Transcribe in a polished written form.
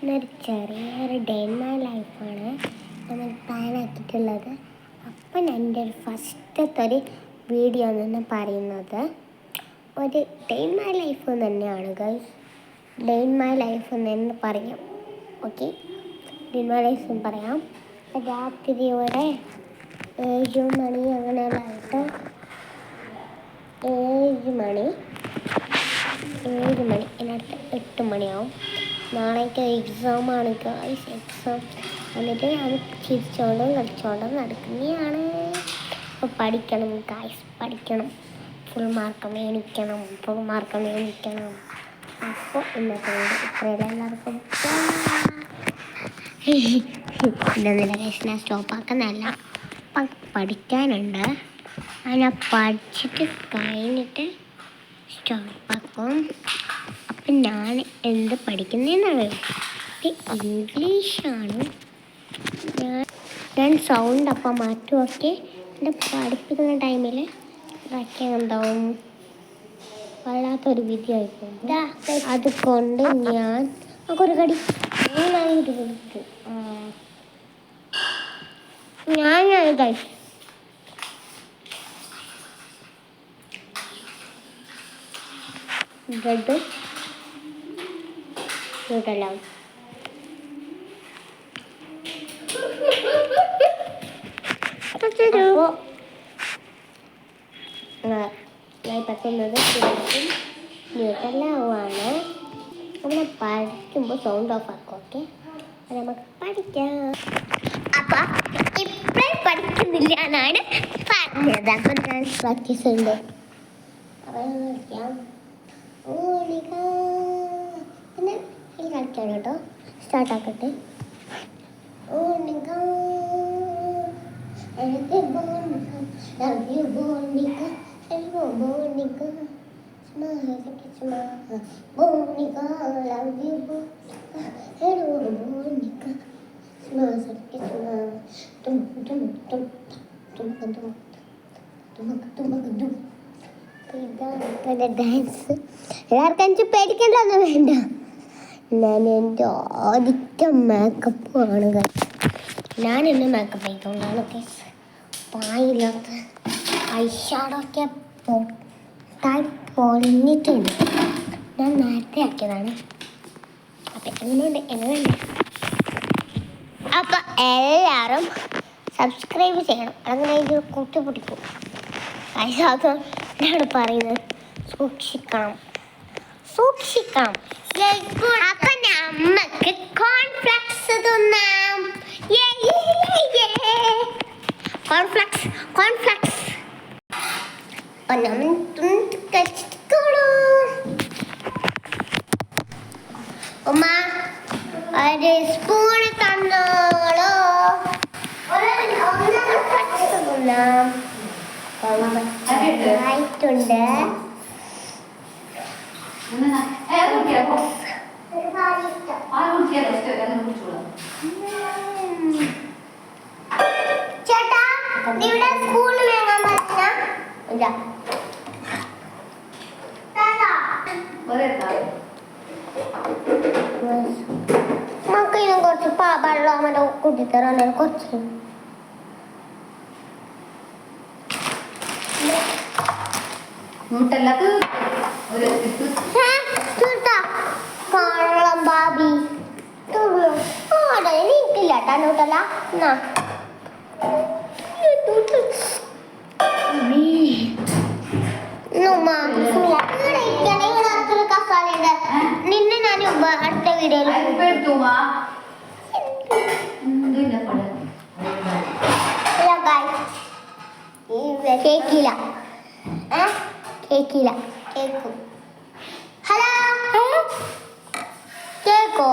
ഇന്നൊരു ചെറിയൊരു day in my ലൈഫാണ് നമ്മൾ പ്ലാൻ ആക്കിയിട്ടുള്ളത്. അപ്പം എൻ്റെ ഒരു ഫസ്റ്റത്തെ ഒരു വീഡിയോ എന്ന് പറയുന്നത് ഒരു ഡേ ഇൻ മൈ ലൈഫ് തന്നെയാണ് guys. Day in my life എന്ന് പറയാം. Okay, day in my life എന്ന് പറയാം. രാത്രിയോടെ 7 മണി അങ്ങനെയുള്ളതായിട്ട് 7 മണി അതിനടുത്ത് 8 മണിയാവും. നാളേക്ക് എക്സാമാണ് ഗൈസ്. എക്സാം എന്നിട്ട് ഞാൻ ചിരിച്ചോണ്ടും കളിച്ചോണ്ടും നടക്കുന്നതാണ്. അപ്പോൾ പഠിക്കണം ഗൈസ്, പഠിക്കണം. ഫുൾ മാർക്ക് മേടിക്കണം. അപ്പോൾ ഇന്നത്തെ ഇത്രയും എല്ലാവർക്കും ഇതൊന്നുമില്ല ഗൈസ്, ഞാൻ സ്റ്റോപ്പാക്കുന്നതല്ല. അപ്പം പഠിക്കാനുണ്ട്. അങ്ങനെ പഠിച്ചിട്ട് കഴിഞ്ഞിട്ട് സ്റ്റോപ്പാക്കും. അപ്പം ഞാൻ എന്ത് പഠിക്കുന്നതെന്നാണ് ഇംഗ്ലീഷാണ്. ഞാൻ സൗണ്ട് അപ്പം മാറ്റുമൊക്കെ എൻ്റെ പഠിപ്പിക്കുന്ന ടൈമിൽ ഇതൊക്കെ എന്താവും വല്ലാത്തൊരു വിധി ആയിപ്പോകും. അതുകൊണ്ട് ഞാൻ നമുക്കൊരു കടി നന്നായിട്ട് കൊടുക്കും. ഞാൻ കഴിച്ചു ബ്രെഡ് ൂട്ടെല്ലാം ഞാൻ പറ്റുന്നത് ന്യൂട്ടെല്ലാമാണ്. നമ്മൾ പഠിക്കുമ്പോൾ സൗണ്ട് ഓഫ് ആക്കും. ഓക്കെ, നമുക്ക് പഠിക്കാം. അപ്പം ഇപ്പോഴേ പഠിക്കുന്നില്ല എന്നാണ് പറഞ്ഞത്. അപ്പം ഞാൻ പ്രാക്ടീസ് ഉണ്ട്. അപ്പം കളിക്കാം. പിന്നെ ഈ കളിക്കാം കേട്ടോ. സ്റ്റാർട്ടാക്കട്ടെ. ഇതാണ് ഡാൻസ്. എല്ലാവർക്കും എനിക്ക് പേടിക്കേണ്ടതൊന്നും വേണ്ട. ഞാൻ എൻ്റെ ആദ്യം മേക്കപ്പാണ്. ഞാൻ എന്നെ മേക്കപ്പ് ചെയ്തുകൊണ്ടാണ് പായില്ലാത്ത ഐഷാഡൊക്കെ പൊളിഞ്ഞിട്ടുണ്ട്. ഞാൻ നേരത്തെ ആക്കിയതാണ്. അപ്പം എങ്ങനെയുണ്ട്? അപ്പം എല്ലാവരും സബ്സ്ക്രൈബ് ചെയ്യണം. അങ്ങനെ ഇത് കൂട്ടിപ്പിടിക്കും. ഐഷാദോട് പറയുന്നത് സൂക്ഷിക്കണം. അപ്പം നമുക്ക് കോൺഫ്ലെക്സ് തിന്നാം. കോൺഫ്ലെക്സ് ഉമ്മ ഒരു സ്പൂണ് തന്നോളോ. തിന്നാം. ആയിട്ടുണ്ട്. ചേട്ടാ, ഇവിടെ സ്പൂണ് വേങ്ങാൻ പറ്റില്ല. മക്കയിലും കുറച്ച് വെള്ളം മറ്റേ കുട്ടിത്തരാൻ കുറച്ച് കള്ളം ബാബി എനിക്കില്ല കേട്ടാ നൂട്ടല്ല. നിന്നെ ഞാൻ അടുത്ത വീഡിയോയിൽ കേക്കില്ല കേക്കും. ഹലോ കേക്കോ?